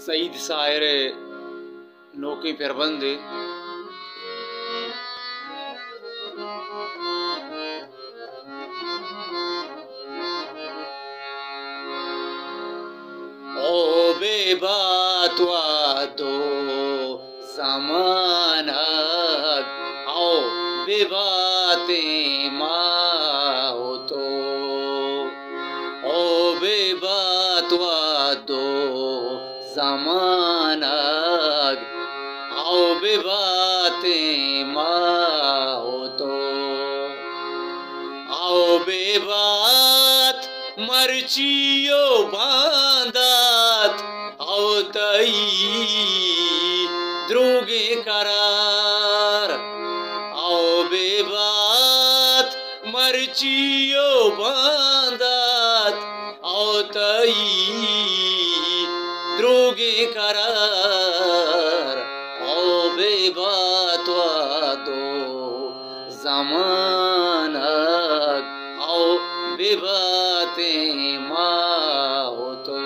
सईद शायर नोकी परबंद ओ बेबातवा दो ज़मान आओ बेबाते माओ तो ओ बेबातवा दो ज़मान आओ बेबाते माओ तो आओ बेबात मर्चियो बांदात आओ तई द्रोगे करार आओ बेबात मर्चियो बांदात आओ तई द्रोगे करार आओ बेबात दो ज़मान आओ बेबाते माओ तो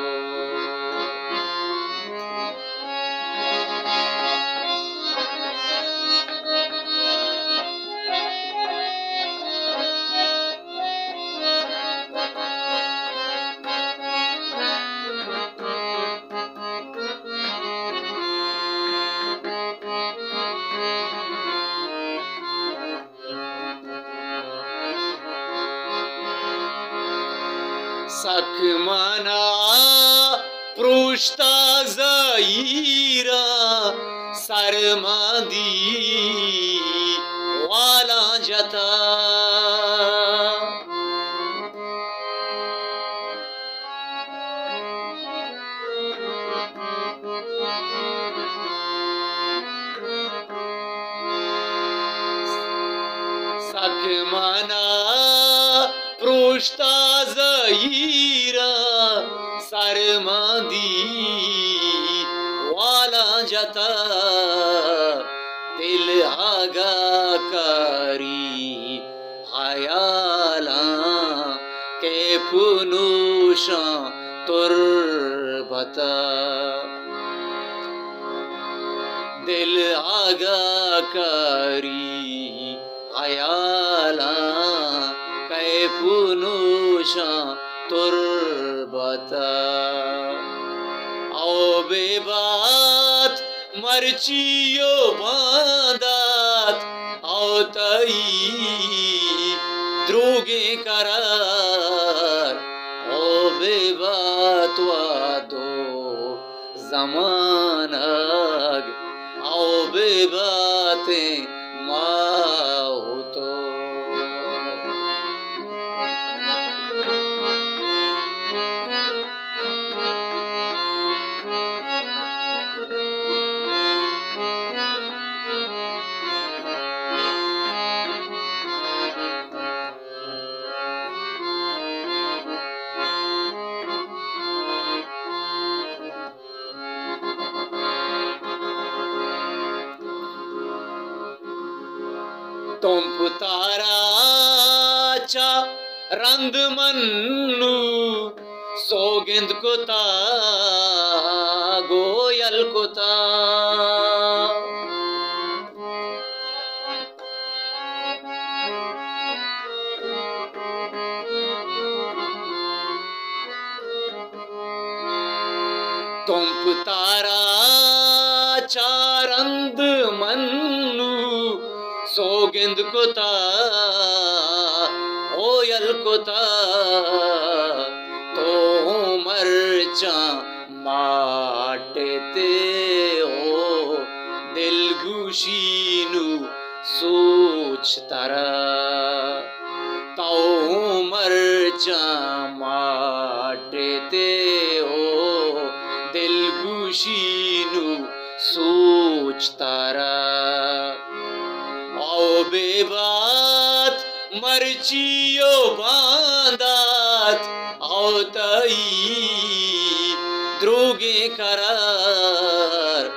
सकमना पृष्ठा ज़हीरा सरमादी वाला जता सकमना पृष्ठा ज़हीरा सरमादी वाला जता दिल आगा करी हयाला के पुनुषा तुरबता दिल आगा करी हयाला कै पुनुषा तुरबता आओ बेबात मर्चियो बांदात आओ तई द्रोगे करार आओ बेबात दो ज़मान आओ बेबाते माओ तो तुम पुतारा चा रंद मन्नू सोगिंद कुता गोयल कुता तुम पुतारा चा रंद मन्नू सोगिंद कुता ओयल कुता तो मरचा माटते हो दिल गुशीनु सोच तारा तो मरचा माटते हो दिल गुशीनु सोच तारा आओ बेबात मर्चियो बांदात आओ तई द्रोगे करार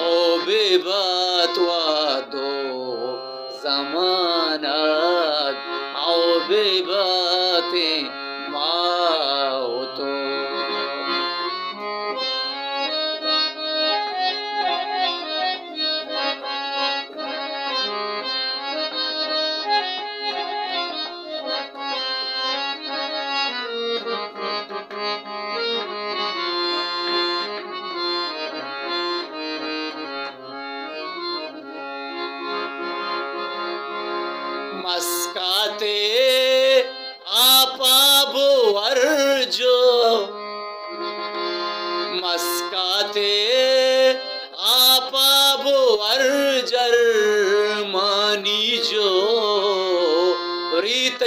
आओ बेबात दो ज़मान आओ बेबाते माओ तो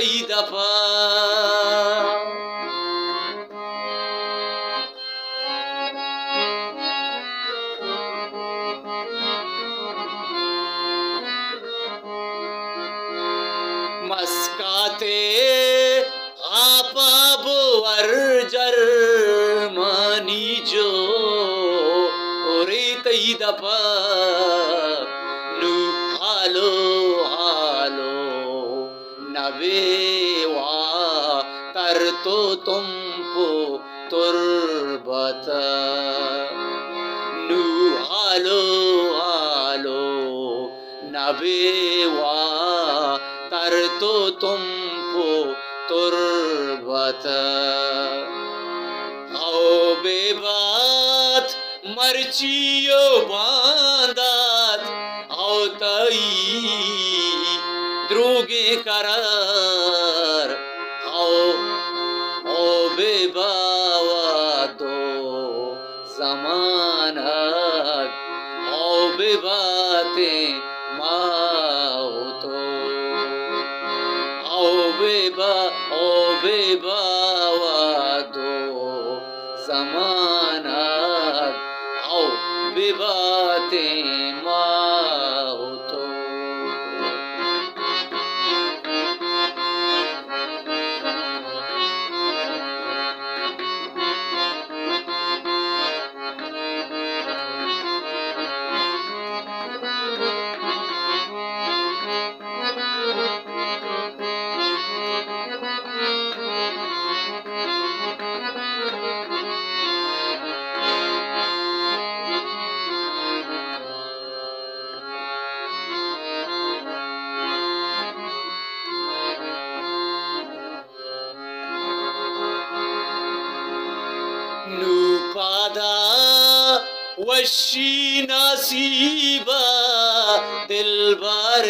कई दफा मस्काते आपा बुवर जर्मनी जो तई दफा नु हालो हालो नबेवा तर तो तुमको तुरबत नु हालो हालो नबेवा तर तो तुमको तुरबत आओ बेबात मर्चियो बांदात आओ तई द्रुगे करार आओ ओ बेबावा दो जमानत आओ बेबाते माओ तो आओ बेबावा दो जमानत आओ बेबाते माओ तो नुपादा वशी नसीबा दिलबर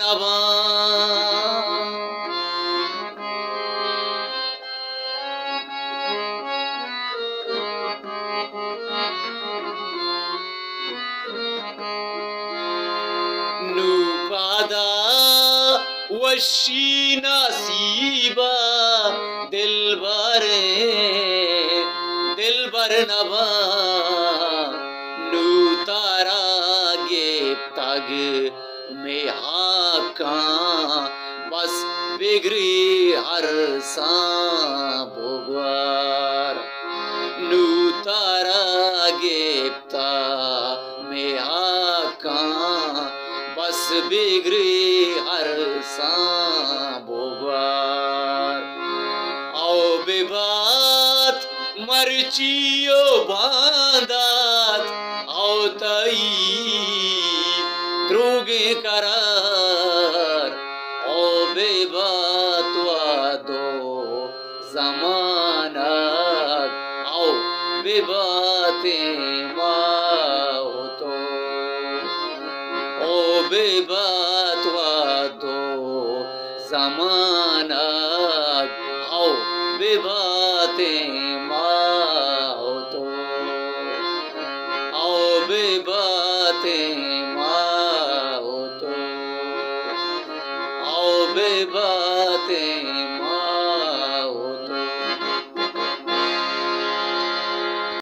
नवा नुपादा वशी नसीबा दिलबर नवा नु तारा गेप तग में हाका बस बिगड़ी हर सांबुगार नु तारा गेप ता में हाका बस बिगड़ी हर सांबुगार आओ बेबात मर्चियो बांदात आओ तई द्रुगे करार ओ बेबात वादो जमानत आओ बेबाते माओ तो ओ बेबात वादो जमानत आओ बेबाते माओ तो आओ बेबाते माओ तो आओ बेबाते